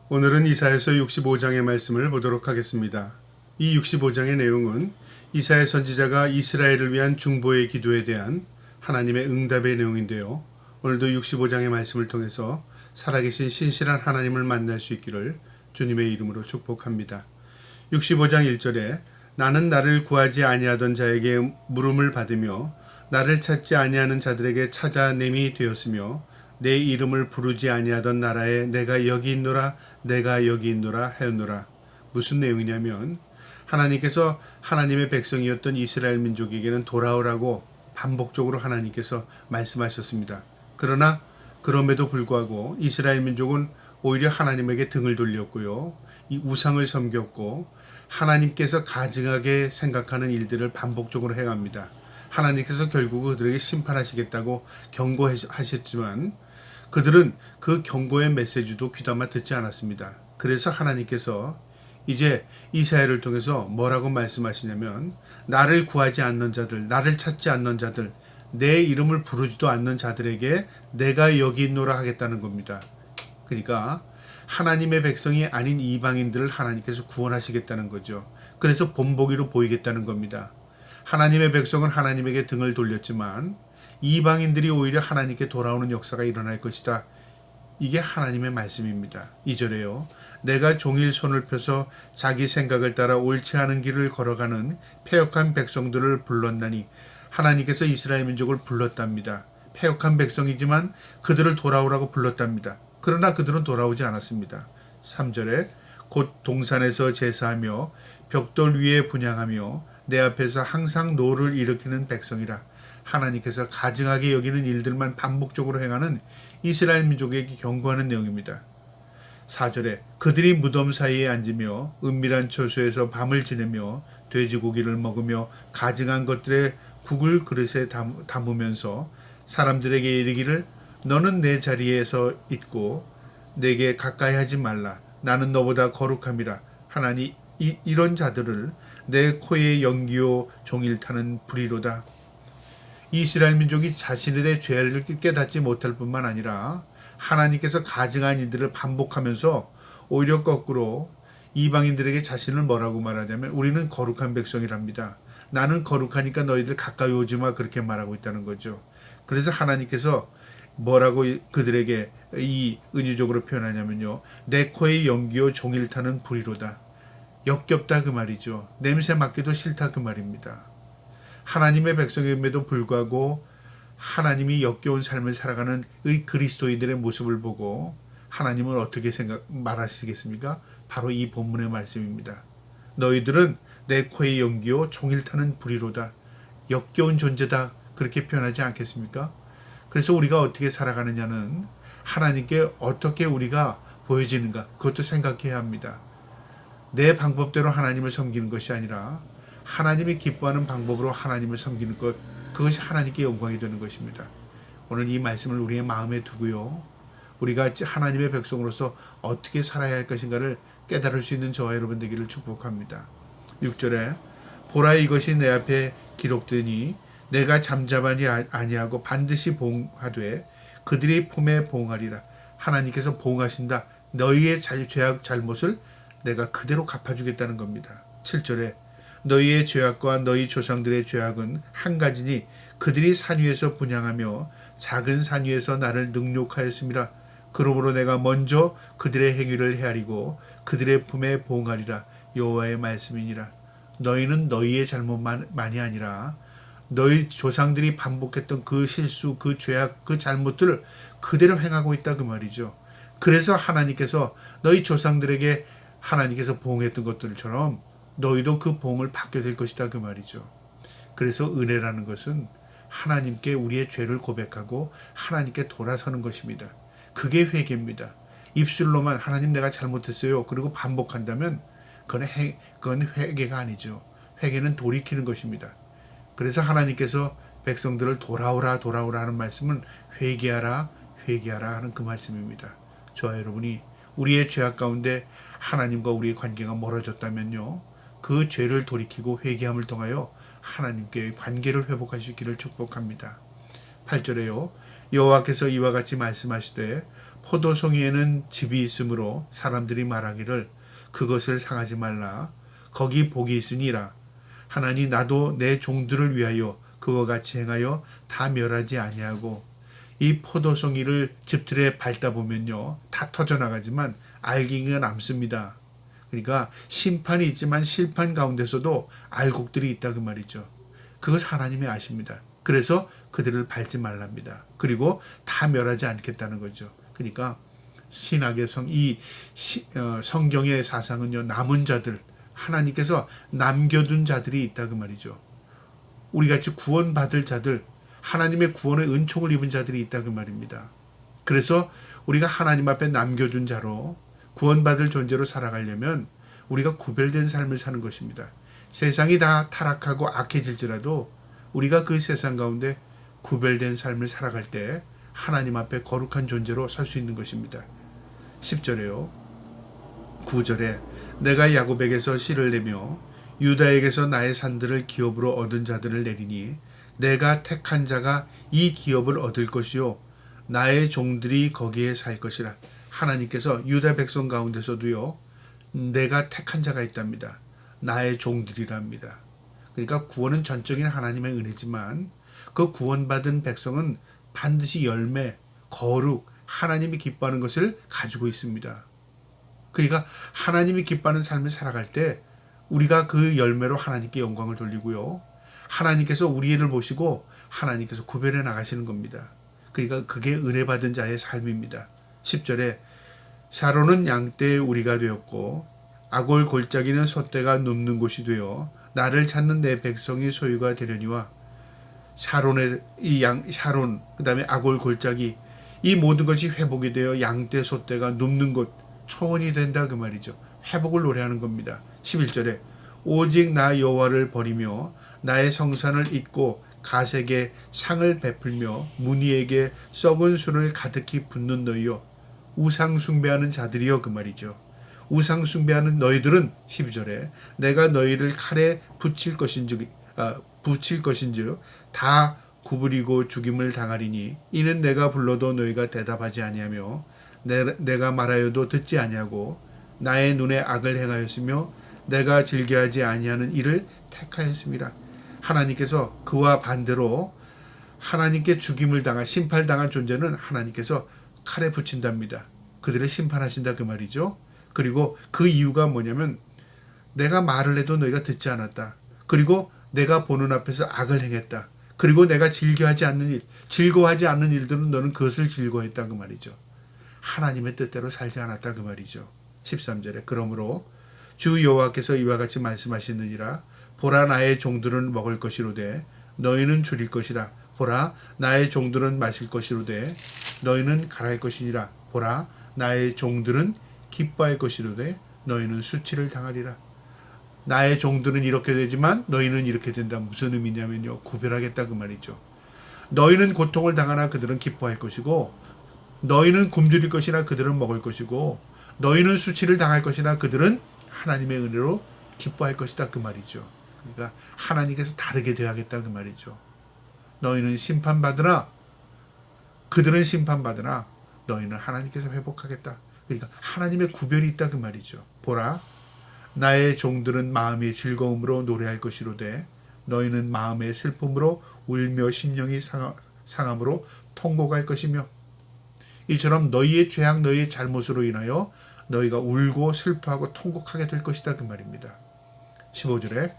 오늘은 이사야서 65장의 말씀을 보도록 하겠습니다. 이 65장의 내용은 이사야 선지자가 이스라엘을 위한 중보의 기도에 대한 하나님의 응답의 내용인데요. 오늘도 65장의 말씀을 통해서 살아계신 신실한 하나님을 만날 수 있기를 주님의 이름으로 축복합니다. 65장 1절에 나는 나를 구하지 아니하던 자에게 물음을 받으며 나를 찾지 아니하는 자들에게 찾아냄이 되었으며 내 이름을 부르지 아니하던 나라에 내가 여기 있노라 내가 여기 있노라 하였노라. 무슨 내용이냐면 하나님께서 하나님의 백성이었던 이스라엘 민족에게는 돌아오라고 반복적으로 하나님께서 말씀하셨습니다. 그러나 그럼에도 불구하고 이스라엘 민족은 오히려 하나님에게 등을 돌렸고요. 이 우상을 섬겼고 하나님께서 가증하게 생각하는 일들을 반복적으로 행합니다. 하나님께서 결국 그들에게 심판하시겠다고 경고하셨지만 그들은 그 경고의 메시지도 귀담아 듣지 않았습니다. 그래서 하나님께서 이제 이사야를 통해서 뭐라고 말씀하시냐면 나를 구하지 않는 자들, 나를 찾지 않는 자들, 내 이름을 부르지도 않는 자들에게 내가 여기 있노라 하겠다는 겁니다. 그러니까 하나님의 백성이 아닌 이방인들을 하나님께서 구원하시겠다는 거죠. 그래서 본보기로 보이겠다는 겁니다. 하나님의 백성은 하나님에게 등을 돌렸지만 이방인들이 오히려 하나님께 돌아오는 역사가 일어날 것이다. 이게 하나님의 말씀입니다. 2절에요. 내가 종일 손을 펴서 자기 생각을 따라 옳지 않은 길을 걸어가는 패역한 백성들을 불렀나니 하나님께서 이스라엘 민족을 불렀답니다. 패역한 백성이지만 그들을 돌아오라고 불렀답니다. 그러나 그들은 돌아오지 않았습니다. 3절에 곧 동산에서 제사하며 벽돌 위에 분향하며 내 앞에서 항상 노를 일으키는 백성이라. 하나님께서 가증하게 여기는 일들만 반복적으로 행하는 이스라엘 민족에게 경고하는 내용입니다. 4절에 그들이 무덤 사이에 앉으며 은밀한 처소에서 밤을 지내며 돼지고기를 먹으며 가증한 것들의 국을 그릇에 담으면서 사람들에게 이르기를 너는 내 자리에서 있고 내게 가까이 하지 말라. 나는 너보다 거룩함이라. 하나님 이런 자들을 내 코에 연기요 종일 타는 불의로다. 이스라엘 민족이 자신의 죄를 깨닫지 못할 뿐만 아니라 하나님께서 가증한 이들을 반복하면서 오히려 거꾸로 이방인들에게 자신을 뭐라고 말하자면 우리는 거룩한 백성이랍니다. 나는 거룩하니까 너희들 가까이 오지 마 그렇게 말하고 있다는 거죠. 그래서 하나님께서 뭐라고 그들에게 이 은유적으로 표현하냐면요. 내 코에 연기요 종일 타는 불의로다. 역겹다 그 말이죠. 냄새 맡기도 싫다 그 말입니다. 하나님의 백성임에도 불구하고 하나님이 역겨운 삶을 살아가는 의 그리스도인들의 모습을 보고 하나님은 어떻게 말하시겠습니까? 바로 이 본문의 말씀입니다. 너희들은 내 코에 연기요 종일 타는 불의로다. 역겨운 존재다. 그렇게 표현하지 않겠습니까? 그래서 우리가 어떻게 살아가느냐는 하나님께 어떻게 우리가 보여지는가 그것도 생각해야 합니다. 내 방법대로 하나님을 섬기는 것이 아니라 하나님이 기뻐하는 방법으로 하나님을 섬기는 것, 그것이 하나님께 영광이 되는 것입니다. 오늘 이 말씀을 우리의 마음에 두고요. 우리가 하나님의 백성으로서 어떻게 살아야 할 것인가를 깨달을 수 있는 저와 여러분 되기를 축복합니다. 6절에 보라 이것이 내 앞에 기록되니 내가 잠잠하니 아니하고 반드시 보응하되 그들이 품에 보응하리라. 하나님께서 보응하신다. 너희의 죄악 잘못을 내가 그대로 갚아주겠다는 겁니다. 7절에 너희의 죄악과 너희 조상들의 죄악은 한 가지니 그들이 산 위에서 분향하며 작은 산 위에서 나를 능욕하였음이라. 그러므로 내가 먼저 그들의 행위를 헤아리고 그들의 품에 보응하리라. 여호와의 말씀이니라. 너희는 너희의 잘못만이 아니라 너희 조상들이 반복했던 그 실수, 그 죄악, 그 잘못들을 그대로 행하고 있다 그 말이죠. 그래서 하나님께서 너희 조상들에게 하나님께서 보응했던 것들처럼 너희도 그 보응을 받게 될 것이다 그 말이죠. 그래서 은혜라는 것은 하나님께 우리의 죄를 고백하고 하나님께 돌아서는 것입니다. 그게 회개입니다. 입술로만 하나님 내가 잘못했어요. 그리고 반복한다면 그건 회개가 아니죠. 회개는 돌이키는 것입니다. 그래서 하나님께서 백성들을 돌아오라 하는 말씀은 회개하라 하는 그 말씀입니다. 저와 여러분이 우리의 죄악 가운데 하나님과 우리의 관계가 멀어졌다면요. 그 죄를 돌이키고 회개함을 통하여 하나님께 관계를 회복할 수 있기를 축복합니다. 8절에요. 여호와께서 이와 같이 말씀하시되 포도송이에는 즙이 있으므로 사람들이 말하기를 그것을 상하지 말라. 거기 복이 있으니라. 하나니 나도 내 종들을 위하여 그와 같이 행하여 다 멸하지 아니하고. 이 포도송이를 즙틀에 밟다 보면요, 다 터져나가지만 알갱이가 남습니다. 그러니까 심판이 있지만 심판 가운데서도 알곡들이 있다 그 말이죠. 그것 하나님이 아십니다. 그래서 그들을 밟지 말랍니다. 그리고 다 멸하지 않겠다는 거죠. 그러니까 신학의 성경의 사상은요, 남은 자들, 하나님께서 남겨둔 자들이 있다 그 말이죠. 우리같이 구원받을 자들, 하나님의 구원의 은총을 입은 자들이 있다 그 말입니다. 그래서 우리가 하나님 앞에 남겨준 자로 구원받을 존재로 살아가려면 우리가 구별된 삶을 사는 것입니다. 세상이 다 타락하고 악해질지라도 우리가 그 세상 가운데 구별된 삶을 살아갈 때 하나님 앞에 거룩한 존재로 살 수 있는 것입니다. 10절에요. 9절에 내가 야곱에게서 씨를 내며 유다에게서 나의 산들을 기업으로 얻은 자들을 내리니 내가 택한 자가 이 기업을 얻을 것이요 나의 종들이 거기에 살 것이라. 하나님께서 유다 백성 가운데서도요, 내가 택한 자가 있답니다. 나의 종들이랍니다. 그러니까 구원은 전적인 하나님의 은혜지만 그 구원받은 백성은 반드시 열매, 거룩, 하나님이 기뻐하는 것을 가지고 있습니다. 그러니까 하나님이 기뻐하는 삶을 살아갈 때 우리가 그 열매로 하나님께 영광을 돌리고요, 하나님께서 우리를 보시고 하나님께서 구별해 나가시는 겁니다. 그러니까 그게 은혜 받은 자의 삶입니다. 10절에 샤론은 양떼의 우리가 되었고 아골 골짜기는 소떼가 눕는 곳이 되어 나를 찾는 내 백성이 소유가 되려니와. 샤론의 샤론, 그 다음에 아골 골짜기, 이 모든 것이 회복이 되어 양떼 소떼가 눕는 곳, 초원이 된다 그 말이죠. 회복을 노래하는 겁니다. 11절에 오직 나 여호와를 버리며 나의 성산을 잊고 가색에 상을 베풀며 무니에게 썩은 술을 가득히 붓는 너희여, 우상 숭배하는 자들이여 그 말이죠. 우상 숭배하는 너희들은 12절에 내가 너희를 칼에 붙일 것인즉 다 구부리고 죽임을 당하리니 이는 내가 불러도 너희가 대답하지 아니하며 내가 말하여도 듣지 아니하고 나의 눈에 악을 행하였으며 내가 즐겨하지 아니하는 일을 택하였음이라. 하나님께서 그와 반대로 하나님께 죽임을 당한 심판당한 존재는 하나님께서 칼에 붙인답니다. 그들을 심판하신다 그 말이죠. 그리고 그 이유가 뭐냐면 내가 말을 해도 너희가 듣지 않았다. 그리고 내가 보는 앞에서 악을 행했다. 그리고 내가 즐거워하지 않는 일들은 너는 그것을 즐거워했다 그 말이죠. 하나님의 뜻대로 살지 않았다 그 말이죠. 13절에 그러므로 주 여호와께서 이와 같이 말씀하시느니라. 보라 나의 종들은 먹을 것이로되 너희는 줄일 것이라. 보라 나의 종들은 마실 것이로되 너희는 갈할 것이니라. 보라 나의 종들은 기뻐할 것이로되 너희는 수치를 당하리라. 나의 종들은 이렇게 되지만 너희는 이렇게 된다. 무슨 의미냐면요, 구별하겠다 그 말이죠. 너희는 고통을 당하나 그들은 기뻐할 것이고, 너희는 굶주릴 것이나 그들은 먹을 것이고, 너희는 수치를 당할 것이나 그들은 하나님의 은혜로 기뻐할 것이다 그 말이죠. 그러니까 하나님께서 다르게 대하겠다 그 말이죠. 너희는 심판받으나 그들은 심판받으나 너희는 하나님께서 회복하겠다. 그러니까 하나님의 구별이 있다 그 말이죠. 보라 나의 종들은 마음이 즐거움으로 노래할 것이로되 너희는 마음의 슬픔으로 울며 심령이 상함으로 통곡할 것이며. 이처럼 너희의 죄악 너희의 잘못으로 인하여 너희가 울고 슬퍼하고 통곡하게 될 것이다 그 말입니다. 15절에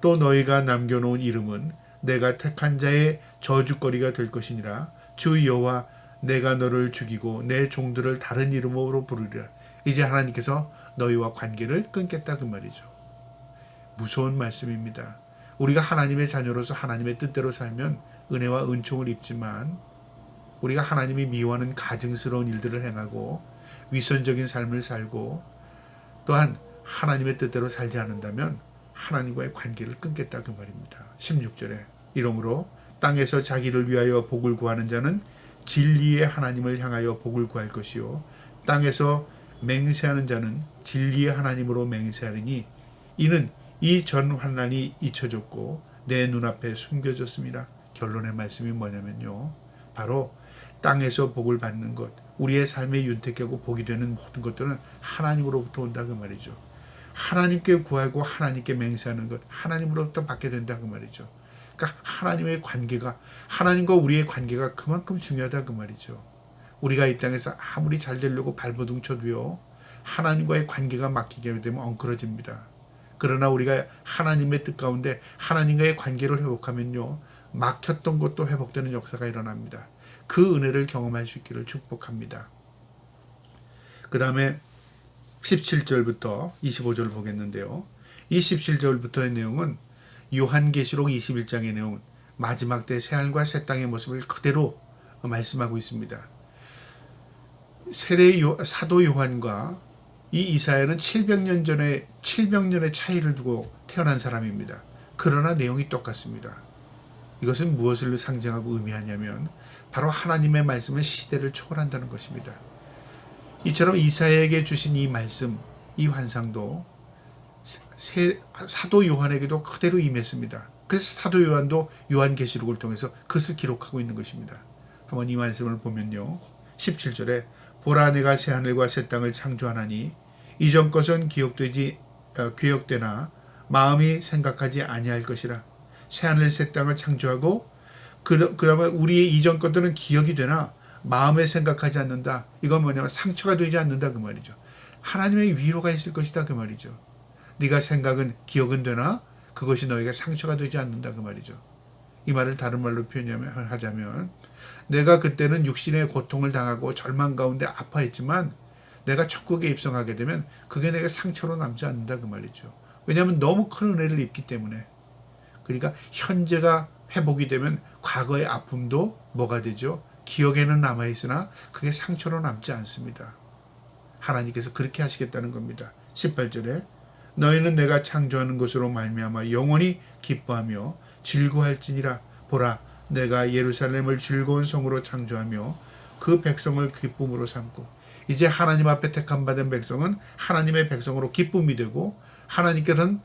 또 너희가 남겨놓은 이름은 내가 택한 자의 저주거리가 될 것이니라. 주 여호와 내가 너를 죽이고 내 종들을 다른 이름으로 부르리라. 이제 하나님께서 너희와 관계를 끊겠다 그 말이죠. 무서운 말씀입니다. 우리가 하나님의 자녀로서 하나님의 뜻대로 살면 은혜와 은총을 입지만 우리가 하나님이 미워하는 가증스러운 일들을 행하고 위선적인 삶을 살고 또한 하나님의 뜻대로 살지 않는다면 하나님과의 관계를 끊겠다 그 말입니다. 16절에 이러므로 땅에서 자기를 위하여 복을 구하는 자는 진리의 하나님을 향하여 복을 구할 것이요 땅에서 맹세하는 자는 진리의 하나님으로 맹세하리니 이는 이 전 환난이 잊혀졌고 내 눈앞에 숨겨졌습니다. 결론의 말씀이 뭐냐면요, 바로 땅에서 복을 받는 것, 우리의 삶의 윤택하고 복이 되는 모든 것들은 하나님으로부터 온다 그 말이죠. 하나님께 구하고 하나님께 맹세하는 것, 하나님으로부터 받게 된다 그 말이죠. 그러니까 하나님의 관계가, 하나님과 우리의 관계가 그만큼 중요하다 그 말이죠. 우리가 이 땅에서 아무리 잘 되려고 발버둥 쳐도요, 하나님과의 관계가 막히게 되면 엉클어집니다. 그러나 우리가 하나님의 뜻 가운데 하나님과의 관계를 회복하면요, 막혔던 것도 회복되는 역사가 일어납니다. 그 은혜를 경험할 수 있기를 축복합니다. 그 다음에 17절부터 25절을 보겠는데요. 이 17절부터의 내용은 요한계시록 21장의 내용은 마지막 때 새하늘과 새 땅의 모습을 그대로 말씀하고 있습니다. 사도 요한과 이 이사야는 700년의 차이를 두고 태어난 사람입니다. 그러나 내용이 똑같습니다. 이것은 무엇을 상징하고 의미하냐면 바로 하나님의 말씀은 시대를 초월한다는 것입니다. 이처럼 이사야에게 주신 이 말씀, 이 환상도 사도 요한에게도 그대로 임했습니다. 그래서 사도 요한도 요한계시록을 통해서 그것을 기록하고 있는 것입니다. 한번 이 말씀을 보면요. 17절에 보라 내가 새하늘과 새 땅을 창조하나니 이전 것은 기억되나 마음이 생각하지 아니할 것이라. 새하늘 새 땅을 창조하고 그러면 우리의 이전 것들은 기억이 되나 마음에 생각하지 않는다. 이건 뭐냐면 상처가 되지 않는다 그 말이죠. 하나님의 위로가 있을 것이다 그 말이죠. 네가 생각은 기억은 되나 그것이 너에게 상처가 되지 않는다 그 말이죠. 이 말을 다른 말로 표현하자면 내가 그때는 육신의 고통을 당하고 절망 가운데 아파했지만 내가 천국에 입성하게 되면 그게 내게 상처로 남지 않는다 그 말이죠. 왜냐하면 너무 큰 은혜를 입기 때문에. 그러니까 현재가 회복이 되면 과거의 아픔도 뭐가 되죠? 기억에는 남아있으나 그게 상처로 남지 않습니다. 하나님께서 그렇게 하시겠다는 겁니다. 18절에 너희는 내가 창조하는 것으로 말미암아 영원히 기뻐하며 즐거워할지니라. 보라 내가 예루살렘을 즐거운 성으로 창조하며 그 백성을 기쁨으로 삼고. 이제 하나님 앞에 택함 받은 백성은 하나님의 백성으로 기쁨이 되고 하나님께서는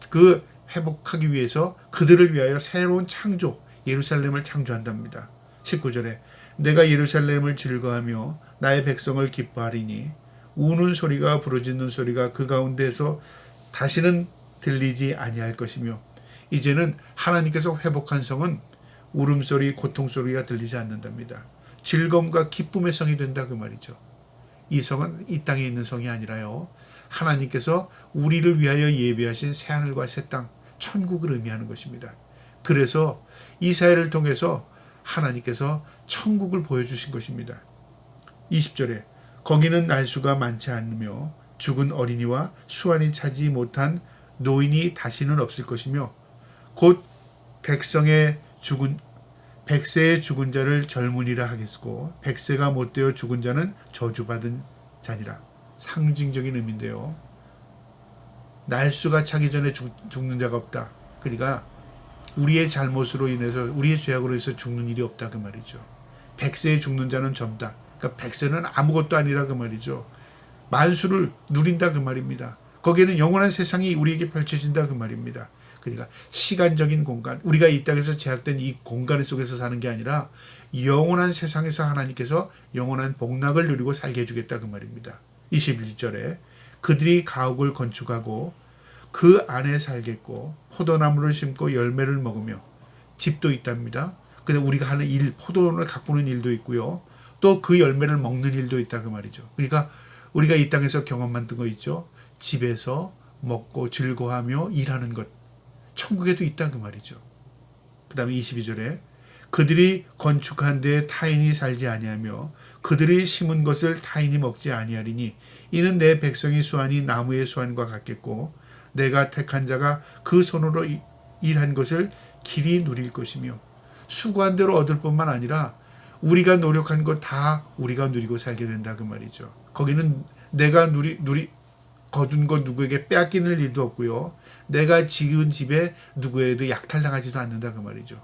그 회복하기 위해서 그들을 위하여 새로운 창조 예루살렘을 창조한답니다. 19절에 내가 예루살렘을 즐거워하며 나의 백성을 기뻐하리니 우는 소리가 부르짖는 소리가 그 가운데에서 다시는 들리지 아니할 것이며. 이제는 하나님께서 회복한 성은 울음소리 고통소리가 들리지 않는답니다. 즐거움과 기쁨의 성이 된다 그 말이죠. 이 성은 이 땅에 있는 성이 아니라요, 하나님께서 우리를 위하여 예비하신 새하늘과 새 땅 천국을 의미하는 것입니다. 그래서 이사야를 통해서 하나님께서 천국을 보여주신 것입니다. 20절에 거기는 날수가 많지 않으며 죽은 어린이와 수완이 차지 못한 노인이 다시는 없을 것이며 곧 백세의 죽은 자를 젊은이라 하겠고 백세가 못되어 죽은 자는 저주받은 자니라. 상징적인 의미인데요. 날수가 차기 전에 죽는 자가 없다. 그러니까 우리의 잘못으로 인해서 우리의 죄악으로 해서 죽는 일이 없다 그 말이죠. 백세에 죽는 자는 젊다. 그러니까 백세는 아무것도 아니라 그 말이죠. 만수를 누린다 그 말입니다. 거기에는 영원한 세상이 우리에게 펼쳐진다 그 말입니다. 그러니까 시간적인 공간, 우리가 이 땅에서 제약된 이 공간 속에서 사는 게 아니라 영원한 세상에서 하나님께서 영원한 복락을 누리고 살게 해주겠다 그 말입니다. 21절에 그들이 가옥을 건축하고 그 안에 살겠고 포도나무를 심고 열매를 먹으며. 집도 있답니다. 근데 우리가 하는 일, 포도를 가꾸는 일도 있고요. 또 그 열매를 먹는 일도 있다 그 말이죠. 그러니까 우리가 이 땅에서 경험 만든 거 있죠. 집에서 먹고 즐거워하며 일하는 것. 천국에도 있다 그 말이죠. 그 다음에 22절에 그들이 건축한 데에 타인이 살지 아니하며 그들이 심은 것을 타인이 먹지 아니하리니 이는 내 백성의 수완이 나무의 수완과 같겠고 내가 택한 자가 그 손으로 일한 것을 길이 누릴 것이며. 수고한 대로 얻을 뿐만 아니라 우리가 노력한 것 다 우리가 누리고 살게 된다 그 말이죠. 거기는 내가 거둔 것 누구에게 빼앗기는 일도 없고요. 내가 지은 집에 누구에도 약탈당하지도 않는다 그 말이죠.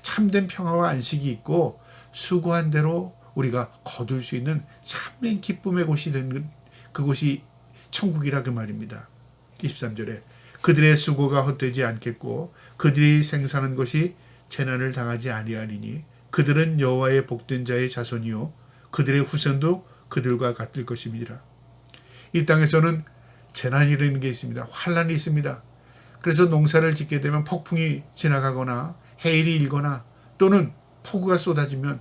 참된 평화와 안식이 있고 수고한 대로 우리가 거둘 수 있는 참된 기쁨의 곳이 된 그곳이 천국이라 그 말입니다. 23절에 그들의 수고가 헛되지 않겠고 그들이 생산한 것이 재난을 당하지 아니하리니 그들은 여호와의 복된 자의 자손이요 그들의 후손도 그들과 같을 것입니다. 이 땅에서는 재난이라는 게 있습니다. 환란이 있습니다. 그래서 농사를 짓게 되면 폭풍이 지나가거나 해일이 일거나 또는 폭우가 쏟아지면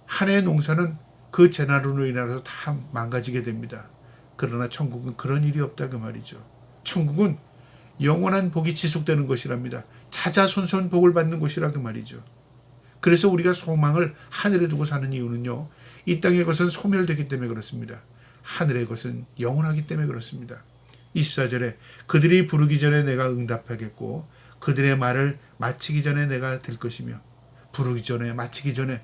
한 해의 농사는 그 재난으로 인해서 다 망가지게 됩니다. 그러나 천국은 그런 일이 없다 그 말이죠. 천국은 영원한 복이 지속되는 것이랍니다. 자자손손 복을 받는 곳이라 그 말이죠. 그래서 우리가 소망을 하늘에 두고 사는 이유는요. 이 땅의 것은 소멸되기 때문에 그렇습니다. 하늘의 것은 영원하기 때문에 그렇습니다. 24절에 그들이 부르기 전에 내가 응답하겠고 그들의 말을 마치기 전에 내가 될 것이며 부르기 전에 마치기 전에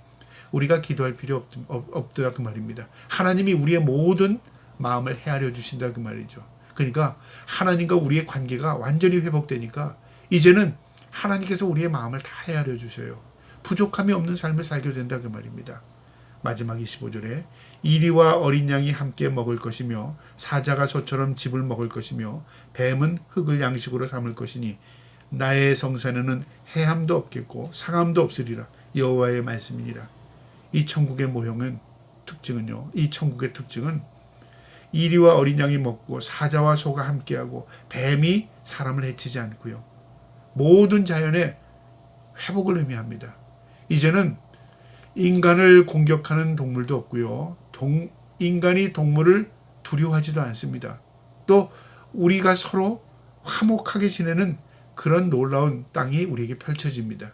우리가 기도할 필요 없다 그 말입니다. 하나님이 우리의 모든 마음을 헤아려 주신다 그 말이죠. 그러니까 하나님과 우리의 관계가 완전히 회복되니까 이제는 하나님께서 우리의 마음을 다 헤아려 주셔요. 부족함이 없는 삶을 살게 된다 그 말입니다. 마지막 25절에 이리와 어린 양이 함께 먹을 것이며 사자가 소처럼 즙을 먹을 것이며 뱀은 흙을 양식으로 삼을 것이니 나의 성산에는 해함도 없겠고 상함도 없으리라. 여호와의 말씀이니라. 이 천국의 모형은 특징은요. 이 천국의 특징은 이리와 어린 양이 먹고 사자와 소가 함께하고 뱀이 사람을 해치지 않고요. 모든 자연의 회복을 의미합니다. 이제는 인간을 공격하는 동물도 없고요. 인간이 동물을 두려워하지도 않습니다. 또 우리가 서로 화목하게 지내는 그런 놀라운 땅이 우리에게 펼쳐집니다.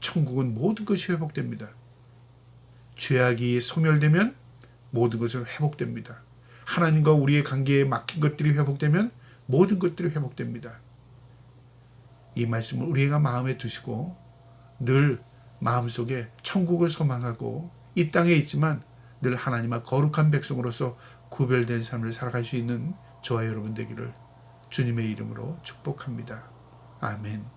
천국은 모든 것이 회복됩니다. 죄악이 소멸되면 모든 것은 회복됩니다. 하나님과 우리의 관계에 막힌 것들이 회복되면 모든 것들이 회복됩니다. 이 말씀을 우리가 마음에 두시고 늘 마음속에 천국을 소망하고 이 땅에 있지만 늘 하나님과 거룩한 백성으로서 구별된 삶을 살아갈 수 있는 저와 여러분 되기를 주님의 이름으로 축복합니다. 아멘.